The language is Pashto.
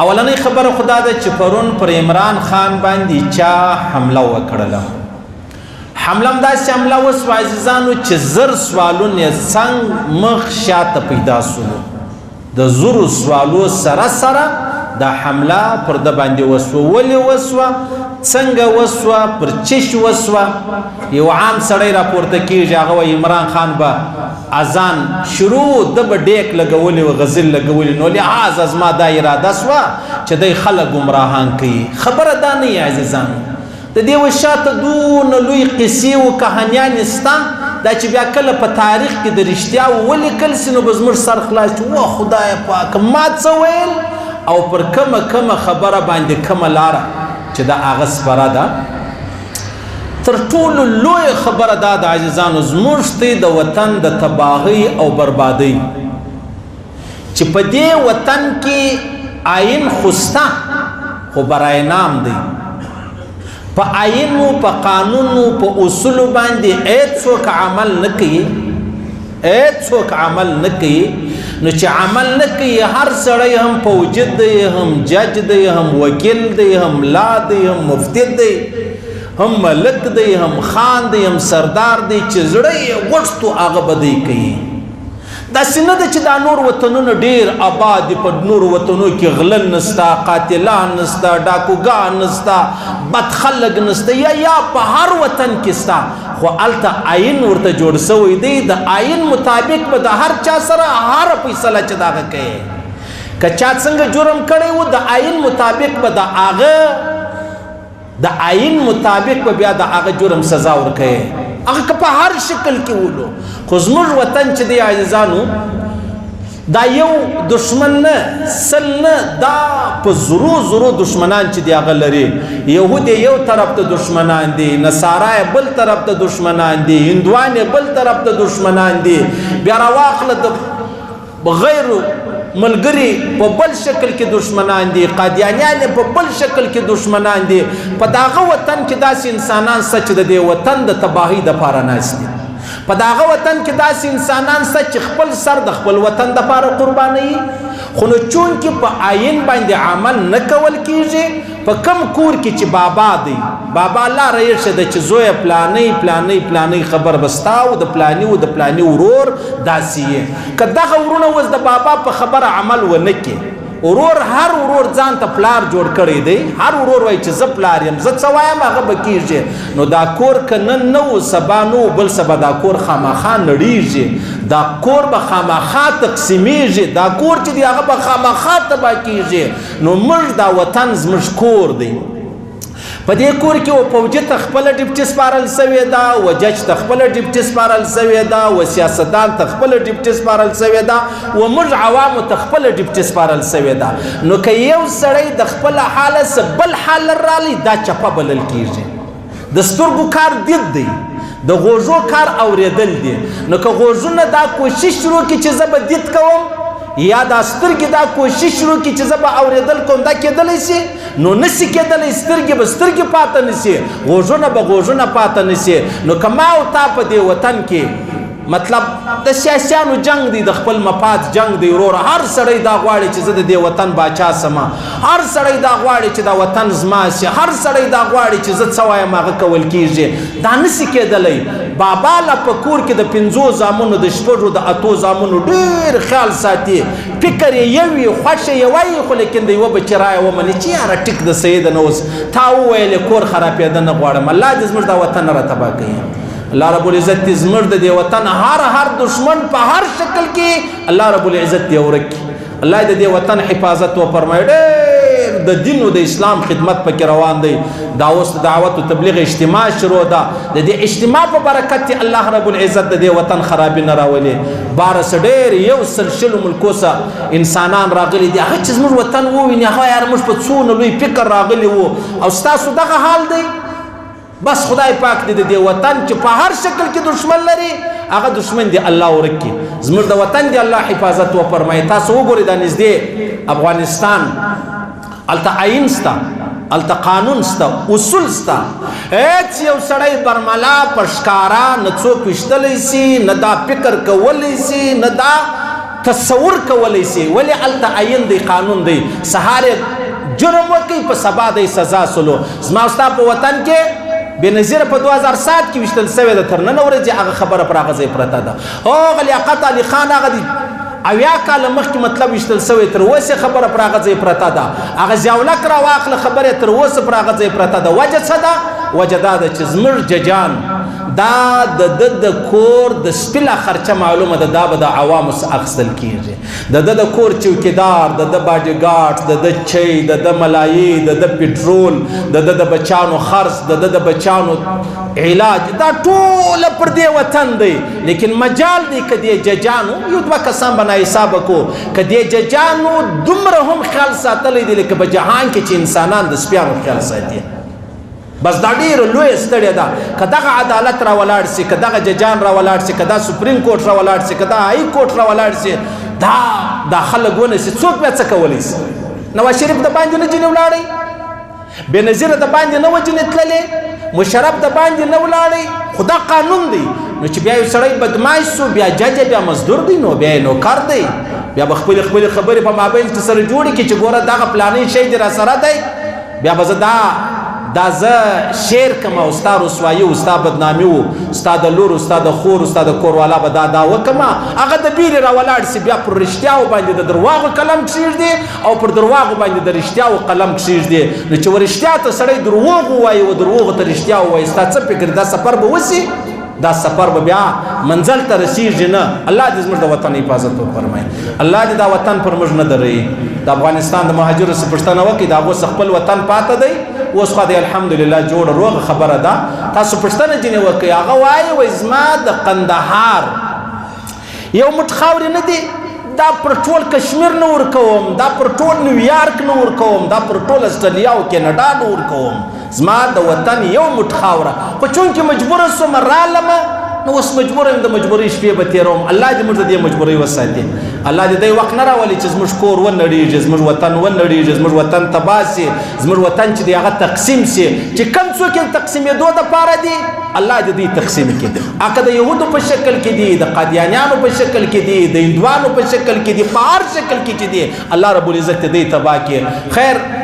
اولنۍ خبره خدا ده چې پرون پر عمران خان باندې چا حمله وکړله. حمله هم داسې حمله وسوه عزیزانو چې زر سوالونه څنګ مخ شاته پیدا سولو. د زرو سوالو سره سره دا حمله پر د باندې وسوه. ولې وسوه؟ څنګه وسوه؟ پر چش وسوه؟ یو عام سړی راپورته کېږي، هغه وایي عمران خان به اذان شروع د به ډیک لګولې و، غزل لګولې، نو لحاظ زما دا اراده سوه چې دی خلک ګمراهان کوي. خبره دا نه یې عزیزانو، د دې وشاته دونه لوی قصې و کهانیانې سته دا چې بیا کله په تاریخ کې د رښتیا ولیکل سي نو به زموږ سر خلاص چې وه خدای پاک ما څه ویل او پر کومه خبره باندې کومه لاره چې دا هغه سپره ده. تر ټولو لوی خبره دا د عزیزانو زموږ ته د وطن د تباهۍ او بربادۍ چې په دې وطن کې آئین خوسته خو برای نام دی. په آئینو، په قانونو، په اصولو باندې څوک عمل نه کوي، څوک عمل نه کوي. نو چې عمل نه کوي هر سړی هم فوجد دی، هم جج دی، هم وکیل دی، هم لا دی، هم مفتی دی، هم ملک دی، هم خان دی، هم سردار دی، چې زړه یې غوښتو هغه به دی کوي. داسې نه ده چې دا نور وطنونه ډېر آباد دي، په نورو وطنو کې غلل نسته، قاتلان نسته، ډاکوګان نسته، بد خلک نسته، یا په هر وطن کې سته، خو هلته آئین ورته جوړ سوی دی. د آئین مطابق به د هر چا سره هر فیصله چې د هغه کوي. که چا څنګه جرم کړی و د آئین مطابق به د آئین مطابق به بیا د هغه جرم سزا ورکوي، هغه که په هر شکل کې ولو. خو زموږ وطن چې دی عزیزانو دا یو دشمن نه، سل نه، دا په زرو دشمنان چې دی هغه لري. یهود یو طرف ته دشمنان دي، نصارا بل طرف ته دشمنان دي، هندوان بل طرف ته دشمنان دي، بیا راواخله د غیر ملګری په بل شکل کې دشمنان دي، قادیانیان په بل شکل کې دشمنان دي. په داغه وطن کې داسې انسانان سچ د دې وطن د تباهۍ دپاره ناست دي. په داغه وطن کې داسې انسانان سچ چې خپل سر د خپل وطن دپاره قربانوي. خو نو چون کې په آئین باندې عمل نه کول کېږي، په کم کور کې چې بابا دی، بابا لاره یې ښه ده چې زویه پلانۍ خبر به ستا او د پلاني ورور داسې یې. که دغه ورونه اوس د بابا په خبره عمل ونه کړي، هر ورور ځان ته پلار جوړ کړی دی، هر ورور وایي چې زه پلار یم، زه څه وایم هغه به کېږي. نو دا کور که نن نه و سبا نه و بل سبا دا کور خامخا نړېږي، دا کور به خامخا تقسیمیږي، دا کور چې دی هغه به خامخا تباه کېږي. نو موږ دا وطن زموږ کور دی. په دې کور کې و فوجي ته خپله ډیپټي سپارل سوې ده، و جج ته خپله ډیپټي سپارل سوې ده، و سیاستدان ته خپله ډیپټي سپارل سوې ده، و موږ عوامو ته خپله ډیپټي سپارل سوې ده. نو که یو سړی د خپله حاله څه بل حال رالی دا چپه بلل کېږي. د سترګو کار دید دی، د غوږو کار اورېدل دي. نو که غوږونه دا کوشش شروع کړي چې زه به دید کوم، یا دا سترګې دا کوشش شروع کړي چې زه به اورېدل کوم، دا کېدلی شي؟ نو نسي کېدلی. سترګې به سترګې پاته نسي، غوږونه به غوږونه پاته نسي. نو که ما او تا په دې وطن کې مطلب د سیاسیانو جنگ دی، د خپل مفاد جنگ دی وروره، هر سړی دا غواړي چې زه د دې وطن باچا سمه، هر سړی دا غواړي چې دا وطن زما سي، هر سړی دا غواړي چې زه څه وایم هغه کول کېږي. دا نسي کېدلی. بابا لا په کور کې د 5 زامنو، د 6 د 8 زامنو ډېر خیال ساتي، فکر یې یو وي، خوښه یې وایي، خو لیکن د یوه بچې رایه ومني چې یاره ټیک د سید نه اوس تا وویلې کور خرابېده نه غواړم. الله دې زموږ دا وطن را تباه کوي. الله رب العزت دې زموږ د دې وطن هر دشمن په هر شکل کې الله رب العزت دې ورک کړي. الله دې دې وطن حفاظت وفرمایي. ډېر د دین او د اسلام خدمت پکې روان دی. دا اوس دعوت او تبلیغ اجتماع شروع ده. د دې اجتماع په برکت الله رب العزت د دې وطن خرابي نه راولي. بارس ډېر یو سلسله ملکو څخه انسانان راغلي دي، هغه چې زموږ وطن وویني هغه یار موږ په څونه لوی فکر راغلي وو، او ستاسو دغه حال دی. بس خدای پاک دې د دې وطن چې په هر شکل کې دشمن لري هغه دشمن دی الله ورک کړي. زموږ د وطن دی الله حفاظت وفرمایي. تاسو وګورئ دا نږدې افغانستان هلته آئین سته، هلته قانون سته، اصول سته. هیڅ یو سړی برملا په ښکاره نه څوک ویشتلی سي، نه دا فکر کولی سي، نه دا تصور کولی سي ولې هلته عین دی قانون دی سهار جرم وکړي په سبا دی سزا سلو زما او ستا په وطن کې بېنظیره په 2007 کې ویشتل سوې ده تر نن ورځې هغه خبره پر هغه ځای پرته ده هغه لیاقت علي خان هغه دي 80 کاله مخکې مطلب ویشتل سوی تر اوسه خبره پر هغه ځای پرته ده هغه ضیاءالحق راواخله خبره تر اوسه پر هغه ځای پرته ده وجه څه ده وجه دا ده چې زموږ ججان دا د کور د سپیله خرچه معلومه ده دا به د عوامو څخه اخیستل کېږي د کور چوکیدار د باډیګارډ د چای د ملایي د پټرول د بچانو خرڅ د بچانو علاج دا ټول پر دې وطن دی لیکن مجال دی که دې ججانو یو دوه کسان به ناحساب کو که دې ججانو دومره هم خیال ساتلی دی لکه په جهان کې چې انسانان د سپیانو خیال ساتي بس دا ډیره لویه ستړیا ده که دغه عدالت را ولاړ سي که دغه ججان را ولاړ سي که دا سپریم کورټ را ولاړ سي که دا هائی کورټ را ولاړ سي دا خلک ونیسي څوک بیا څه کولی سي نواز شریف د باندې نه جنې ولاړی بېنظیره د باندې نه وجنې تللې مشرف د باندې نه ولاړی خو دا قانون دی نو چې بیا یو سړی بدمعش سو بیا جج بیا مزدور دی نو بیا یې نوکر دی بیا به خپلې خبرې په مابین کې سره جوړې کړي چې ګوره دغه فلانی شی دی را سره دی بیا به زه دا زه شعر کم او ستا رسوایي و ستا بدنامي و ستا د لور و ستا د خور و ستا د کوروالا به دا وکړم هغه د بیرې را ولاړ سي بیا پر رښتیاو باندې د درواغو قلم کښېږدي او پر درواغو باندې د رښتیاو قلم کښېږدي نو چې ورښتیا ته سړی دروغ ووایي و دروغو ته رښتیا ووایي ستا څه فکر دا سفر به وسي دا سفر به بیا منزل ته رسیږي نه الله دې زموږ د وطن حفاظت وفرمایي الله دې دا وطن پر موږ نه دروي د افغانستان د مهاجرو څخه پوښتنه وکړي د هغو څخه خپل وطن پاته دی اوس خو دې الحمدلله جوړه روغه خبره ده تاسو پوښتنه ځینې وکړئ هغه وایي زما د قندهار یو مټ خاورې نه دی دا پر ټول کشمیر نه ورکوم دا پر ټول نیویارک نه ورکوم دا پر ټول استرالیا او کینیډا نه ورکوم زما د وطن یو مټ خاوره خو چونکې مجبوره سوم رالمه نو اوس مجبور یم د مجبورۍ شپې به تېروم الله دې موږ د دې مجبورۍ وساتي الله دې دی وخت نه راولي چې زموږ کور ونړېږي زموږ وطن ونړېږي زموږ وطن تباه سي زموږ وطن چې دی هغه تقسیم سي چې کوم څوک یې تقسیمېدو دپاره دي الله دې دوی تقسیم کړي هغه د یهودو په شکل کې دي د قادیانیانو په شکل کې دي د هندوانو په شکل کې دي په هر شکل کې چې دي الله رب العزت دې تباه کړي خیر